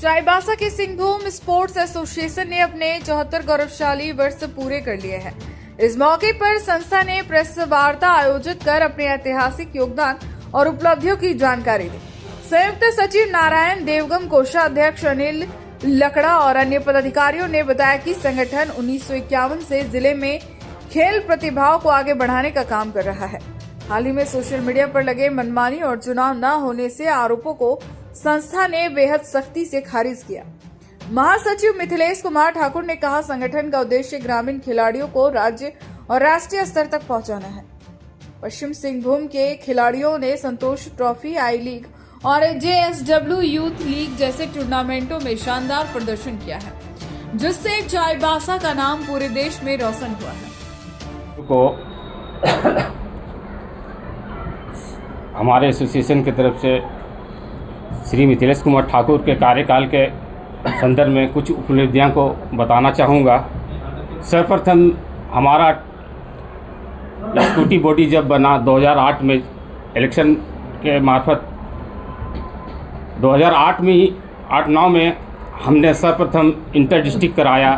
चाईबासा के Singhbhum sports association ने अपने 74 गौरवशाली वर्ष पूरे कर लिए हैं। इस मौके पर संस्था ने प्रेस वार्ता आयोजित कर अपने ऐतिहासिक योगदान और उपलब्धियों की जानकारी दी। संयुक्त सचिव नारायण देवगम, कोषाध्यक्ष अनिल लकड़ा और अन्य पदाधिकारियों ने बताया कि संगठन 1951 से जिले में खेल प्रतिभाओं को आगे बढ़ाने का काम कर रहा है। हाल ही में सोशल मीडिया पर लगे मनमानी और चुनाव न होने से आरोपों को संस्था ने बेहद सख्ती से खारिज किया। महासचिव मिथिलेश कुमार ठाकुर ने कहा, संगठन का उद्देश्य ग्रामीण खिलाड़ियों को राज्य और राष्ट्रीय स्तर तक पहुंचाना है। पश्चिम सिंहभूम के खिलाड़ियों ने संतोष ट्रॉफी, आई लीग और JSW यूथ लीग जैसे टूर्नामेंटों में शानदार प्रदर्शन किया है, जिससे चाईबासा का नाम पूरे देश में रोशन हुआ है। हमारे एसोसिएशन की तरफ से श्री मिथिलेश कुमार ठाकुर के कार्यकाल के संदर्भ में कुछ उपलब्धियों को बताना चाहूँगा। सर्वप्रथम हमारा स्कूटी बॉडी जब बना 2008 में इलेक्शन के मार्फत 2008 में ही 8-9 में हमने सर्वप्रथम इंटर डिस्ट्रिक्ट कराया।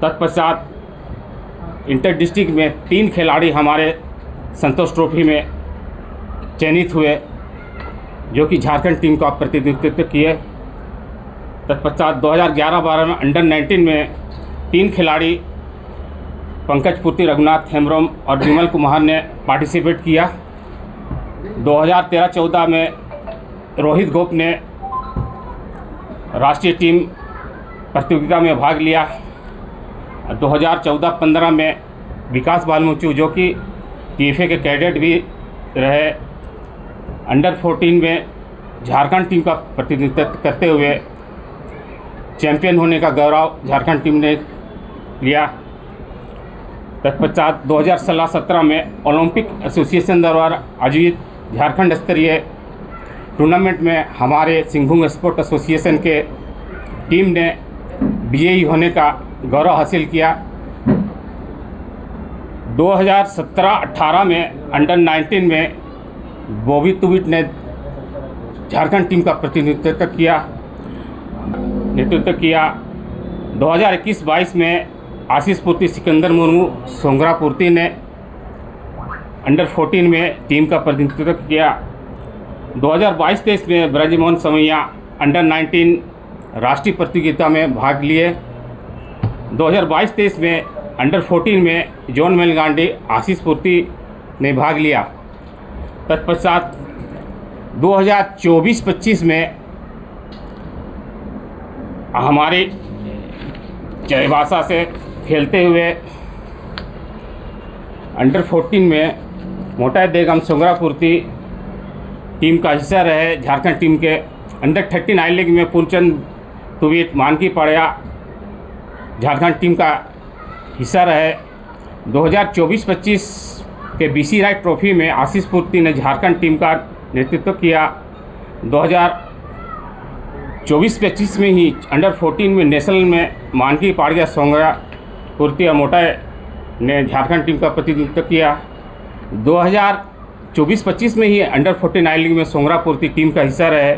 तत्पश्चात इंटर डिस्ट्रिक्ट में 3 खिलाड़ी हमारे संतोष ट्रॉफी में चयनित हुए, जो कि झारखंड टीम का प्रतिनिधित्व किए। तत्पश्चात 2011-12 में अंडर 19 में 3 खिलाड़ी पंकज पूर्ति, रघुनाथ हेम्ब्रम और विमल कुमार ने पार्टिसिपेट किया। 2013-14 में रोहित गोप ने राष्ट्रीय टीम प्रतियोगिता में भाग लिया। 2014-15 में विकास बालमुचू, जो कि TFA के कैडेट भी रहे, अंडर 14 में झारखंड टीम का प्रतिनिधित्व करते हुए चैंपियन होने का गौरव झारखंड टीम ने लिया। तत्पश्चात 2016-17 में ओलंपिक एसोसिएशन द्वारा आयोजित झारखंड स्तरीय टूर्नामेंट में हमारे सिंहभूम स्पोर्ट एसोसिएशन के टीम ने विजयी होने का गौरव हासिल किया। 2017-18 में अंडर 19 में बॉबी तुबिट ने झारखंड टीम का प्रतिनिधित्व किया। 2021-22 में आशीष पूर्ति, सिकंदर मुर्मू, सोंगरा पूर्ति ने अंडर 14 में टीम का प्रतिनिधित्व किया। 2022-23 में ब्रजमोहन समैया अंडर 19 राष्ट्रीय प्रतियोगिता में भाग लिए। 2022-23 में अंडर 14 में जॉन मेलगांडी, आशीष पूर्ति ने भाग लिया। तत्पश्चात 2024-25 में हमारे चाईबासा से खेलते हुए अंडर 14 में मोटा देगम, सोंगरा पूर्ति टीम का हिस्सा रहे। झारखंड टीम के अंडर 13 आई लीग में पूर्णचंद तुबिट, मानकी पड़िया झारखंड टीम का हिस्सा रहे। 2024-25 के BC राय ट्रॉफी में आशीष पूर्ति ने झारखंड टीम का नेतृत्व किया। 2024-25 में ही अंडर 14 में नेशनल में मानकी पड़िया, सोंगरा पूर्ति और मोटा ने झारखंड टीम का प्रतिनिधित्व किया। 2024-25 में ही अंडर 14 आई लीग में सोंगरा पूर्ति टीम का हिस्सा रहे।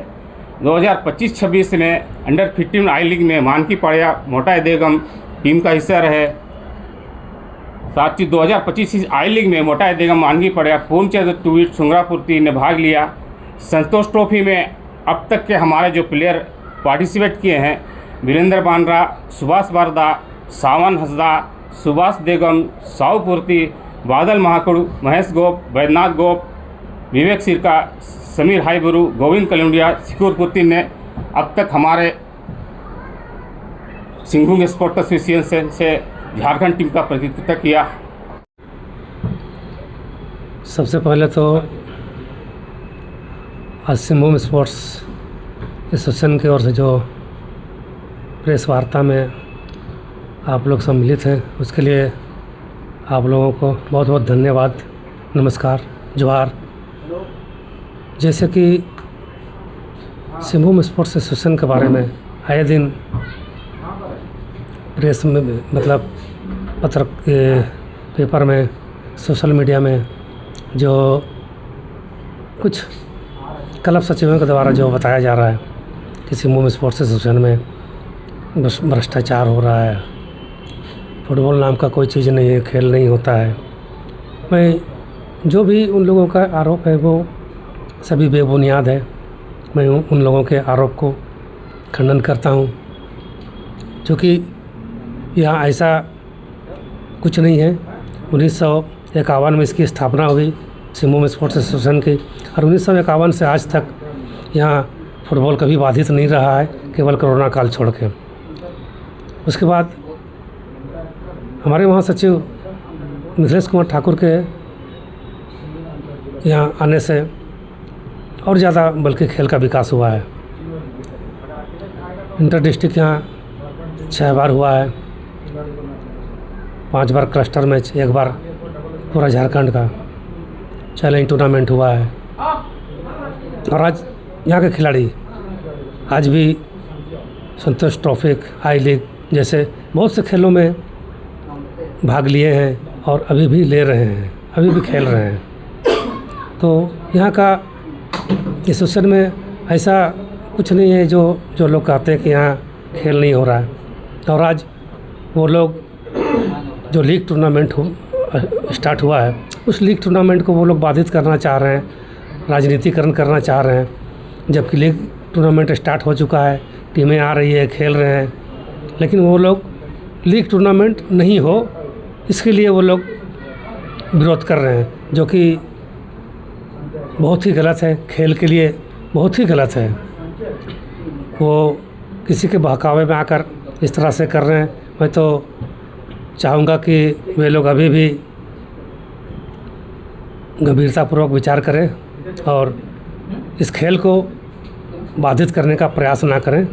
2025-26 में अंडर 15 आई लीग में मानकी पड़िया, मोटा देगम टीम का हिस्सा रहे। साथ ही 2025 आई लीग में मोटा देगम, मानकी पड़िया, पूर्णचंद तुबिट, सोंगरा पूर्ति ने भाग लिया। संतोष ट्रॉफी में अब तक के हमारे जो प्लेयर पार्टिसिपेट किए हैं, वीरेंद्र बांद्रा, सुभाष बारदा, सावन हंसदा, सुभाष देगम, साहू पूर्ति, बादल महाकुड़, महेश गोप, वैद्यनाथ गोप, विवेक सिरका, समीर हाईबुरु, गोविंद कलुंडिया, सिकुर पूर्ति ने अब तक हमारे सिंहभूम स्पोर्ट एसोसिएशन से झारखंड टीम का प्रतिनिधित्व किया। सबसे पहले तो आज सिंहभूम स्पोर्ट्स एसोसिएशन की ओर से जो प्रेस वार्ता में आप लोग सम्मिलित हैं, उसके लिए आप लोगों को बहुत बहुत धन्यवाद, नमस्कार, जोहार। जैसे कि सिंहभूम स्पोर्ट्स एसोसिएशन के बारे में आए दिन प्रेस में, मतलब पत्र पेपर में, सोशल मीडिया में जो कुछ क्लब सचिवों के द्वारा जो बताया जा रहा है, कि सिंहभूम स्पोर्ट्स एसोसिएशन में भ्रष्टाचार हो रहा है, फुटबॉल नाम का कोई चीज़ नहीं है, खेल नहीं होता है। मैं जो भी उन लोगों का आरोप है वो सभी बेबुनियाद है। मैं उन लोगों के आरोप को खंडन करता हूँ, क्योंकि यहाँ ऐसा कुछ नहीं है। 1951 में इसकी स्थापना हुई सिंहभूम स्पोर्ट्स एसोसिएशन की, और 1951 से आज तक यहाँ फुटबॉल कभी बाधित नहीं रहा है, केवल कोरोना काल छोड़ के। उसके बाद हमारे महासचिव मिथिलेश कुमार ठाकुर के यहाँ आने से और ज़्यादा बल्कि खेल का विकास हुआ है। इंटर डिस्ट्रिक्ट यहाँ 6 बार हुआ है, 5 बार क्लस्टर मैच, 1 बार पूरा झारखंड का चैलेंज टूर्नामेंट हुआ है। और आज यहाँ के खिलाड़ी आज भी संतोष ट्रॉफी, आई लीग जैसे बहुत से खेलों में भाग लिए हैं और अभी भी ले रहे हैं, अभी भी खेल रहे हैं। तो यहाँ का एसोसिएशन में ऐसा कुछ नहीं है जो लोग कहते हैं कि यहाँ खेल नहीं हो रहा है। और आज वो लोग जो लीग टूर्नामेंट स्टार्ट हुआ है, उस लीग टूर्नामेंट को वो लोग बाधित करना चाह रहे हैं, राजनीतिकरण करना चाह रहे हैं। जबकि लीग टूर्नामेंट स्टार्ट हो चुका है, टीमें आ रही है, खेल रहे हैं, लेकिन वो लोग लीग टूर्नामेंट नहीं हो इसके लिए वो लोग विरोध कर रहे हैं, जो कि बहुत ही गलत है, खेल के लिए बहुत ही गलत है। वो किसी के बहकावे में आकर इस तरह से कर रहे हैं। मैं तो चाहूँगा कि वे लोग अभी भी गंभीरतापूर्वक विचार करें और इस खेल को बाधित करने का प्रयास ना करें।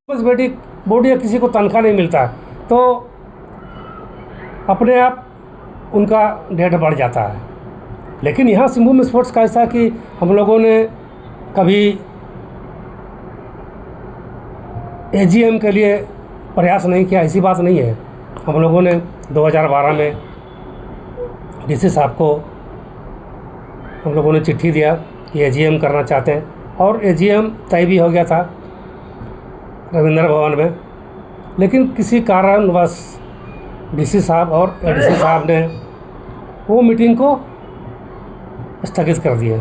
बस बोर्ड या किसी को तनख्वाह नहीं मिलता तो अपने आप उनका डेट बढ़ जाता है। लेकिन यहाँ सिंहभूम स्पोर्ट्स का ऐसा कि हम लोगों ने कभी एजीएम के लिए प्रयास नहीं किया, ऐसी बात नहीं है। हम लोगों ने 2012 में डीसी साहब को हम लोगों ने चिट्ठी दिया कि एजीएम करना चाहते हैं, और एजीएम तय भी हो गया था रविंद्र भवन में। लेकिन किसी कारणवश डीसी साहब और एडीसी साहब ने वो मीटिंग को स्थगित कर दिया।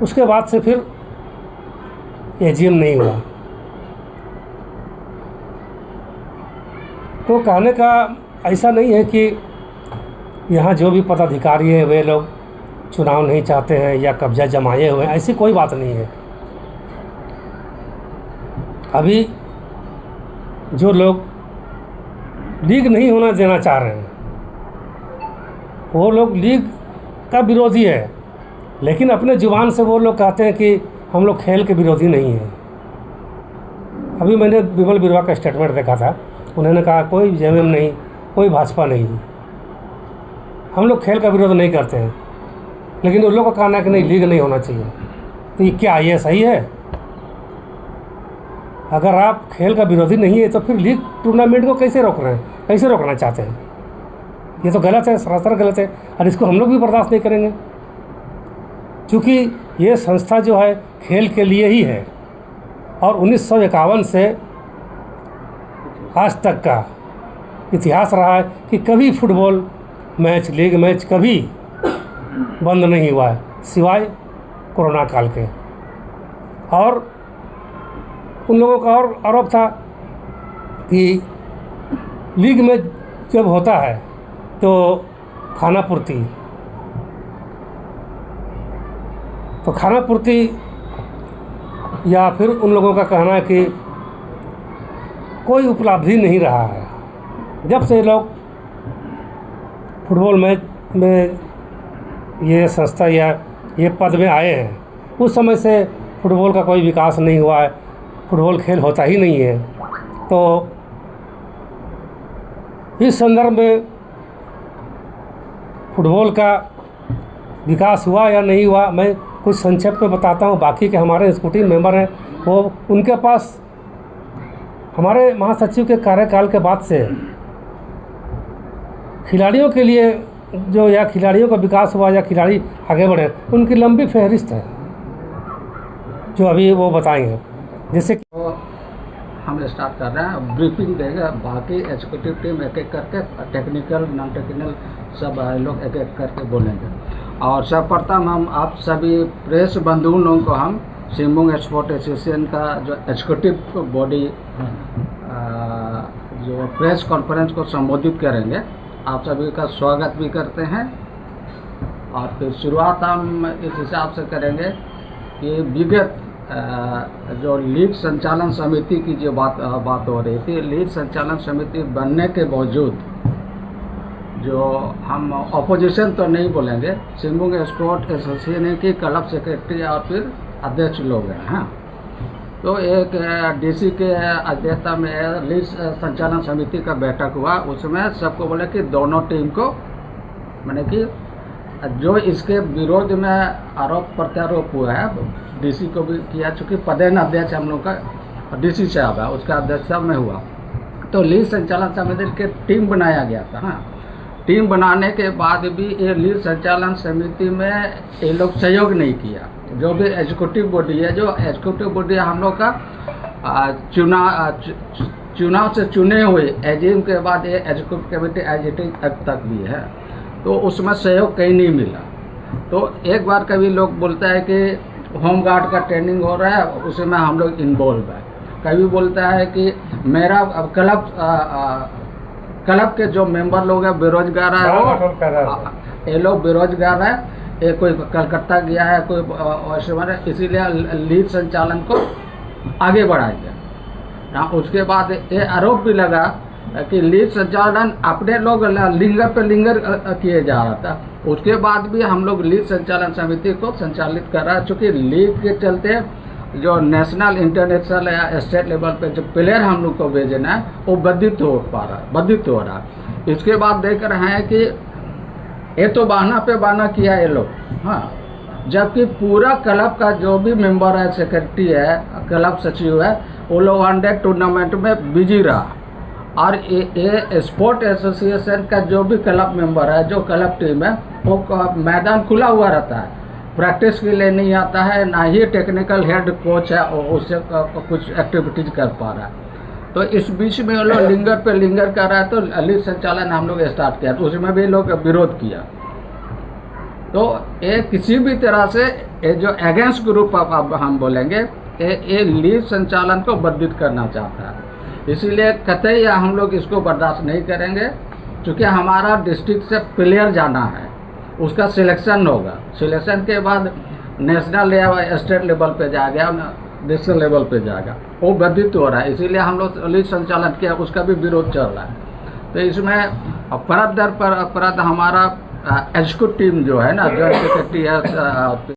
उसके बाद से फिर एजीएम नहीं हुआ। तो कहने का ऐसा नहीं है कि यहाँ जो भी पदाधिकारी है वे लोग चुनाव नहीं चाहते हैं या कब्जा जमाए हुए हैं, ऐसी कोई बात नहीं है। अभी जो लोग लीग नहीं होना देना चाह रहे हैं वो लोग लीग का विरोधी है, लेकिन अपने जुबान से वो लोग कहते हैं कि हम लोग खेल के विरोधी नहीं हैं। अभी मैंने विमल बिरवा का स्टेटमेंट देखा था, उन्होंने कहा कोई जेएमएम नहीं, कोई भाजपा नहीं, हम लोग खेल का विरोध नहीं करते हैं। लेकिन उन लोगों का कहना है कि नहीं, लीग नहीं होना चाहिए। तो ये क्या, ये सही है? अगर आप खेल का विरोधी नहीं है तो फिर लीग टूर्नामेंट को कैसे रोक रहे हैं, कैसे रोकना चाहते हैं? ये तो गलत है, सरासर गलत है, और इसको हम लोग भी बर्दाश्त नहीं करेंगे। क्योंकि ये संस्था जो है खेल के लिए ही है, और 1951 से आज तक का इतिहास रहा है कि कभी फुटबॉल मैच, लीग मैच कभी बंद नहीं हुआ है, सिवाय कोरोना काल के। और उन लोगों का और आरोप था कि लीग में जब होता है तो खाना पूर्ति, या फिर उन लोगों का कहना है कि कोई उपलब्धि नहीं रहा है। जब से लोग फुटबॉल मैच में ये संस्था या ये पद में आए हैं, उस समय से फुटबॉल का कोई विकास नहीं हुआ है, फुटबॉल खेल होता ही नहीं है। तो इस संदर्भ में फुटबॉल का विकास हुआ या नहीं हुआ, मैं कुछ संक्षेप में बताता हूँ। बाकी के हमारे एग्जीक्यूटिव मेंबर हैं, वो उनके पास हमारे महासचिव के कार्यकाल के बाद से खिलाड़ियों के लिए जो या खिलाड़ियों का विकास हुआ या खिलाड़ी आगे बढ़े, उनकी लंबी फहरिस्त है जो अभी वो बताएंगे। जैसे तो हम स्टार्ट कर रहे हैं, ब्रीफिंग देगा, बाकी एग्जीक्यूटिव टीम एक एक करके, टेक्निकल नॉन टेक्निकल सब लोग एक एक करके बोलेंगे। और सर्वप्रथम हम आप सभी प्रेस बंधुओं लोगों को हम सिंहभूम स्पोर्ट एसोसिएशन का जो एग्जीक्यूटिव बॉडी जो प्रेस कॉन्फ्रेंस को संबोधित करेंगे, आप सभी का स्वागत भी करते हैं। और फिर शुरुआत हम इस हिसाब से करेंगे कि विगत जो लीग संचालन समिति की जो बात हो रही थी, लीग संचालन समिति बनने के बावजूद जो हम ऑपोजिशन तो नहीं बोलेंगे, सिंहभूम स्पोर्ट एसोसिएशन की क्लब सेक्रेटरी और फिर अध्यक्ष लोग हैं। हाँ, तो एक डीसी के अध्यक्षता में लीग संचालन समिति का बैठक हुआ। उसमें सबको बोले कि दोनों टीम को मैंने कि जो इसके विरोध में आरोप प्रत्यारोप हुआ है, डीसी को भी किया, चूँकि पदेन अध्यक्ष हम लोग का डीसी साहब है, उसका अध्यक्षता में हुआ। तो लीग संचालन समिति के टीम बनाया गया था। हाँ, टीम बनाने के बाद भी ये लीग संचालन समिति में ये लोग सहयोग नहीं किया। जो भी एग्जीक्यूटिव बॉडी है, जो एग्जीक्यूटिव बॉडी हम लोग का चुनाव से चुने हुए एजीएम के बाद ये एग्जीक्यूटिव कमेटी एजीटी अब तक भी है, तो उसमें सहयोग कहीं नहीं मिला। तो एक बार कभी लोग बोलता है कि होमगार्ड का ट्रेनिंग हो रहा है, उसमें हम लोग इन्वॉल्व है। कभी बोलता है कि मेरा क्लब के जो मेंबर लोग हैं बेरोजगार है, वो ये लोग बेरोजगार है, ये कोई कलकत्ता गया है, कोई वैसे, इसीलिए लीग संचालन को आगे बढ़ाएंगे। उसके बाद ये आरोप भी लगा कि लीग संचालन अपने लोग लिंगर पे लिंगर किए जा रहा था। उसके बाद भी हम लोग लीग संचालन समिति को संचालित कर रहा है, चूँकि लीग के चलते जो नेशनल इंटरनेशनल या स्टेट लेवल पे जो प्लेयर हम लोग को भेजना है वो बाधित हो रहा है। इसके बाद देख रहे हैं कि ये तो बहाना पे बहाना किया ये लोग। हाँ, जबकि पूरा क्लब का जो भी मेंबर है, सेक्रेटरी है, क्लब सचिव है, वो लोग वनडे टूर्नामेंट में बिजी रहा। और ये स्पोर्ट एसोसिएशन का जो भी क्लब मेंबर है, जो क्लब टीम है, वो मैदान खुला हुआ रहता है, प्रैक्टिस के लिए नहीं आता है, ना ही टेक्निकल हेड कोच है उससे कुछ एक्टिविटीज कर पा रहा है। तो इस बीच में वो लोग लिंगर पे लिंगर कर रहा है। तो लीग संचालन हम लोग स्टार्ट किया, तो उसमें भी लोग विरोध किया। तो ये किसी भी तरह से ये जो अगेंस्ट ग्रुप अब हम बोलेंगे, ये लीग संचालन को बाधित करना चाहता है। इसीलिए कतई हम लोग इसको बर्दाश्त नहीं करेंगे, क्योंकि हमारा डिस्ट्रिक्ट से प्लेयर जाना है, उसका सिलेक्शन होगा, सिलेक्शन के बाद नेशनल लेवल स्टेट लेवल पे जाएगा, नेशनल लेवल पे जाएगा, वो बाधित हो रहा है। इसीलिए हम लोग लीग संचालन किया, उसका भी विरोध चल रहा है। तो इसमें अपराध दर पर अपराध हमारा एग्जीक्यूटिव टीम जो है ना, जो सेक्रेटरी है